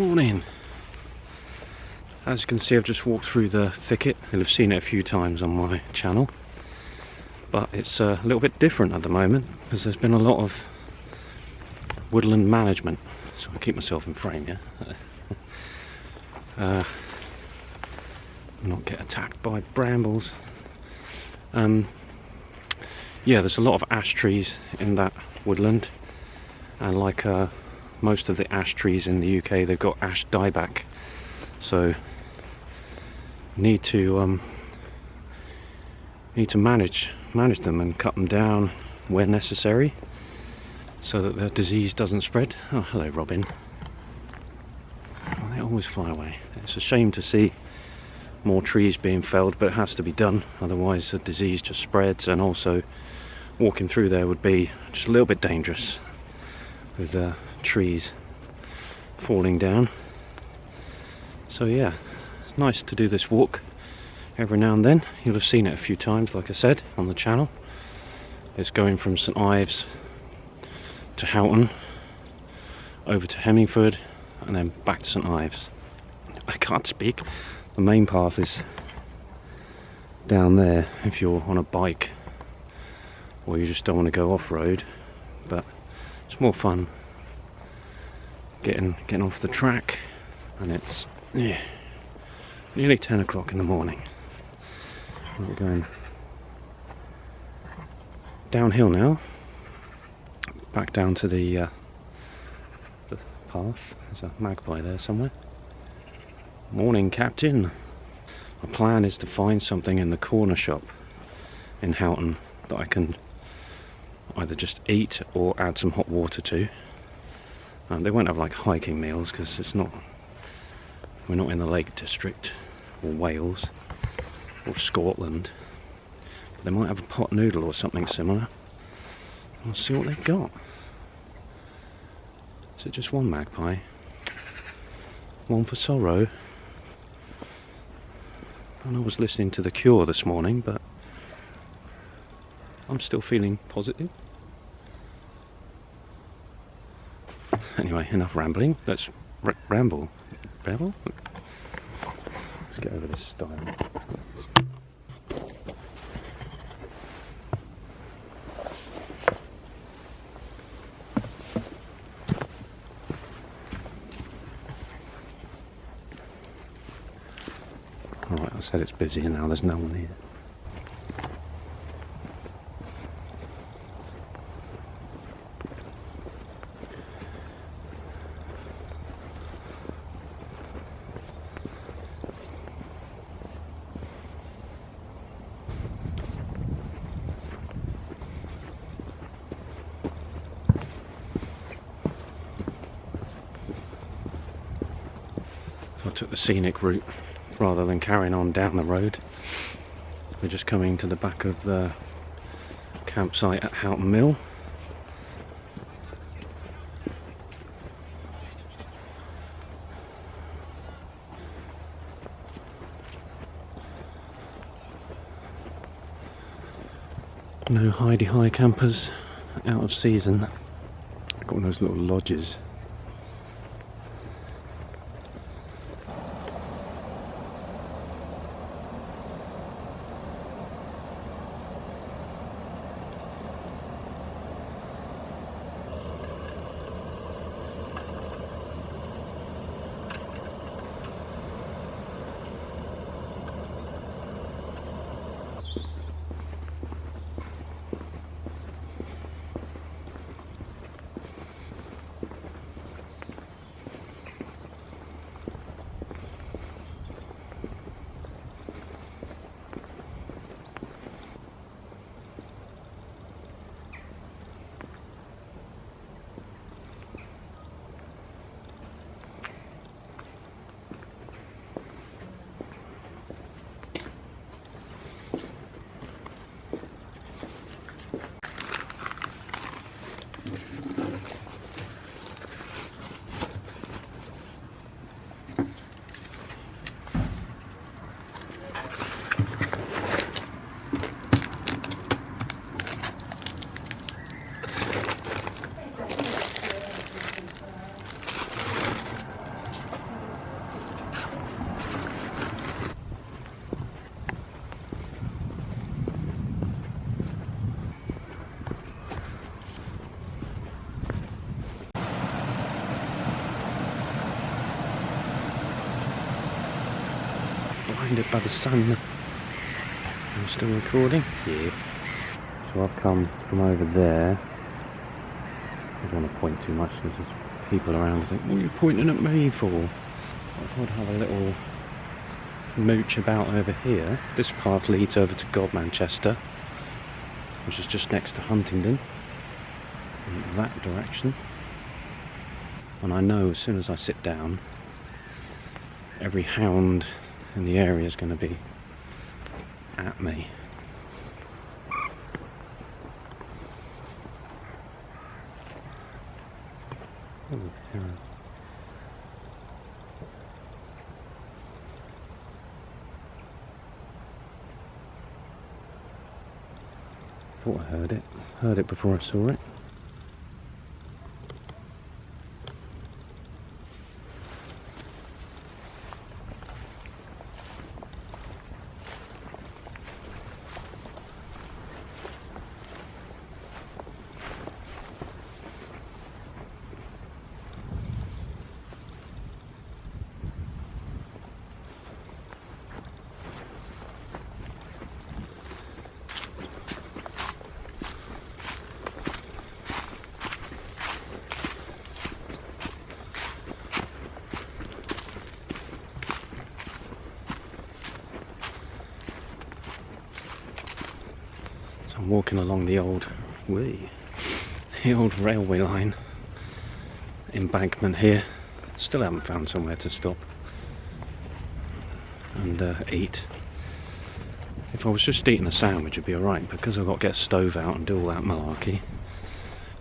Morning. As you can see, I've just walked through the thicket. You'll have seen it a few times on my channel, but it's a little bit different at the moment because there's been a lot of woodland management, so I keep myself in frame, yeah. Not get attacked by brambles. Yeah, there's a lot of ash trees in that woodland, and like most of the ash trees in the UK, they've got ash dieback, so need to manage them and cut them down where necessary so that the disease doesn't spread. Oh, hello Robin. Oh, they always fly away. It's a shame to see more trees being felled, but it has to be done, otherwise the disease just spreads, and also walking through there would be just a little bit dangerous with trees falling down. So yeah, it's nice to do this walk every now and then. You'll have seen it a few times, like I said, on the channel. It's going from St Ives to Houghton, over to Hemingford, and then back to St Ives. I can't speak. The main path is down there if you're on a bike or you just don't want to go off-road, but it's more fun getting off the track. And it's nearly 10 o'clock in the morning. We're going downhill now, back down to the path. There's a magpie there somewhere. Morning, Captain. My plan is to find something in the corner shop in Houghton that I can either just eat or add some hot water to. They won't have like hiking meals because we're not in the Lake District or Wales or Scotland, but they might have a pot noodle or something similar. We'll see what they've got. Is it just one magpie? One for sorrow? And I was listening to The Cure this morning, but I'm still feeling positive. Anyway, enough rambling. Let's ramble. Ramble? Let's get over this style. Alright, I said it's busy and now there's no one here. I took the scenic route rather than carrying on down the road. We're just coming to the back of the campsite at Houghton Mill. No hidey-hi campers, out of season. Got one of those little lodges. blinded by the sun. I'm still recording? Yeah. So I've come from over there. I don't want to point too much because there's people around saying, what are you pointing at me for? I thought I'd have a little mooch about over here. This path leads over to Godmanchester, which is just next to Huntingdon, in that direction. And I know as soon as I sit down, every hound in the area is going to be at me. Oh, yeah. Thought I heard it before I saw it. I'm walking along the old railway line embankment here. Still haven't found somewhere to stop and eat. If I was just eating a sandwich it'd be alright, because I've got to get a stove out and do all that malarkey.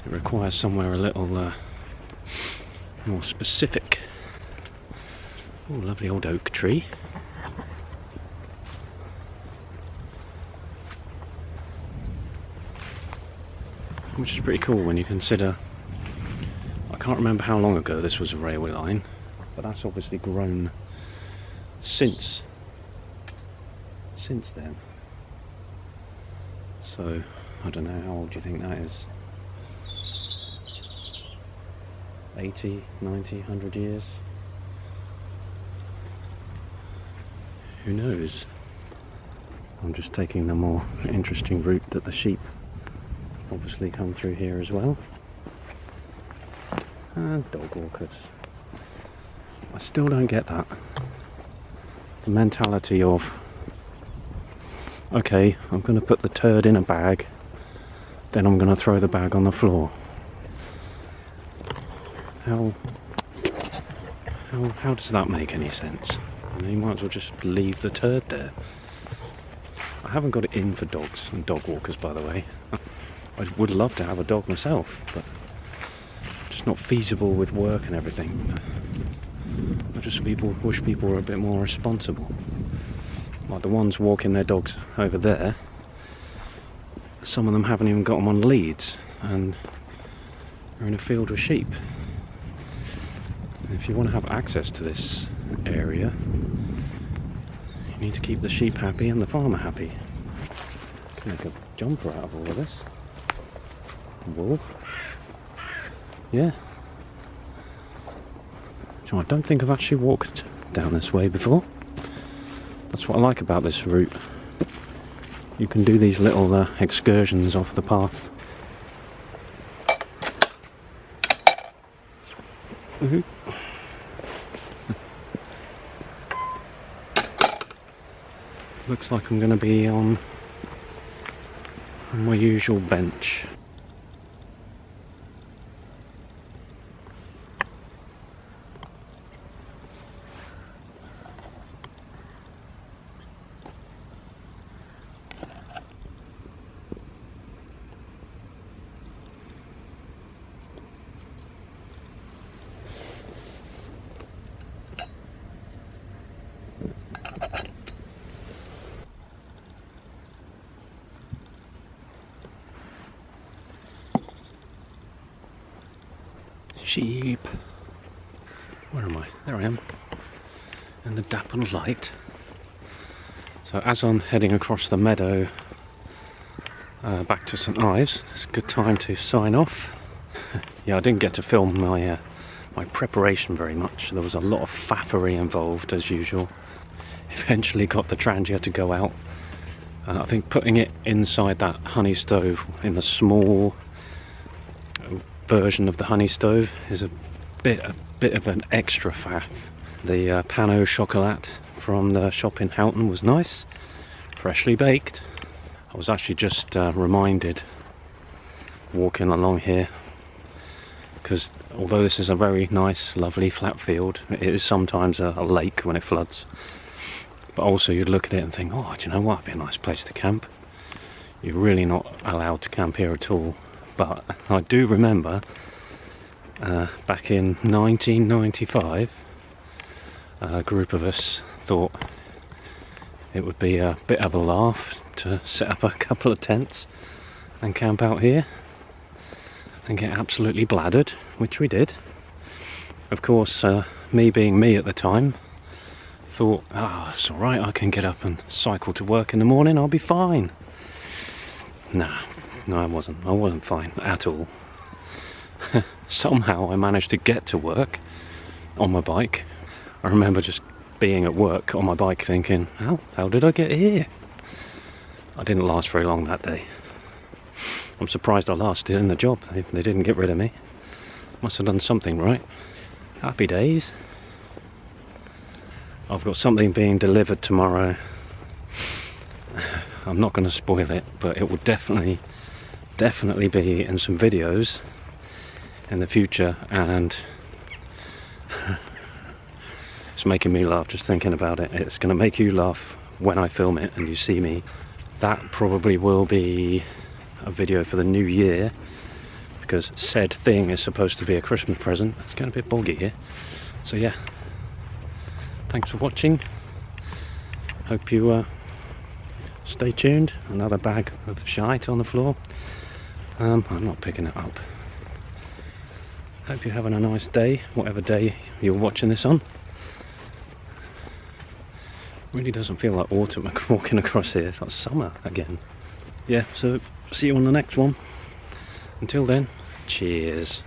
It requires somewhere a little more specific. Oh, lovely old oak tree. Which is pretty cool when you consider, I can't remember how long ago this was a railway line, but that's obviously grown since then. So I don't know, how old do you think that is? 80, 90, 100 years? Who knows? I'm just taking the more interesting route that the sheep obviously come through here as well. And dog walkers. I still don't get that. The mentality of, okay, I'm going to put the turd in a bag, then I'm going to throw the bag on the floor. How does that make any sense? You know, you might as well just leave the turd there. I haven't got it in for dogs and dog walkers, by the way. I would love to have a dog myself, but just not feasible with work and everything. I just wish people were a bit more responsible. Like the ones walking their dogs over there, some of them haven't even got them on leads and are in a field with sheep. And if you want to have access to this area, you need to keep the sheep happy and the farmer happy. Make a jumper out of all of this. Wool. Yeah. So I don't think I've actually walked down this way before. That's what I like about this route. You can do these little excursions off the path. Woohoo. Looks like I'm going to be on my usual bench. Sheep. Where am I? There I am. In the dappled light. So as I'm heading across the meadow back to St Ives, it's a good time to sign off. Yeah, I didn't get to film my preparation very much. There was a lot of faffery involved as usual. eventually got the trangia to go out. I think putting it inside that honey stove in the small version of the honey stove is a bit of an extra faff. The pan au chocolat from the shop in Houghton was nice, freshly baked. I was actually just reminded walking along here, because although this is a very nice lovely flat field, it is sometimes a lake when it floods. But also you'd look at it and think, oh, do you know what, it'd be a nice place to camp. You're really not allowed to camp here at all. But I do remember back in 1995, a group of us thought it would be a bit of a laugh to set up a couple of tents and camp out here and get absolutely bladdered, which we did. Of course, me being me at the time, thought, it's alright, I can get up and cycle to work in the morning, I'll be fine. No, I wasn't fine at all. Somehow I managed to get to work on my bike. I remember just being at work on my bike thinking, how did I get here? I didn't last very long that day. I'm surprised I lasted in the job. They didn't get rid of me. Must have done something right. Happy days. I've got something being delivered tomorrow. I'm not going to spoil it, but it will definitely be in some videos in the future, and it's making me laugh just thinking about it. It's going to make you laugh when I film it and you see me. That probably will be a video for the new year, because said thing is supposed to be a Christmas present. It's going a bit boggy here, so yeah, thanks for watching. Hope you stay tuned. Another bag of shite on the floor. I'm not picking it up. Hope you're having a nice day, whatever day you're watching this on. Really doesn't feel like autumn walking across here. It's like summer again. Yeah, so see you on the next one. Until then, cheers.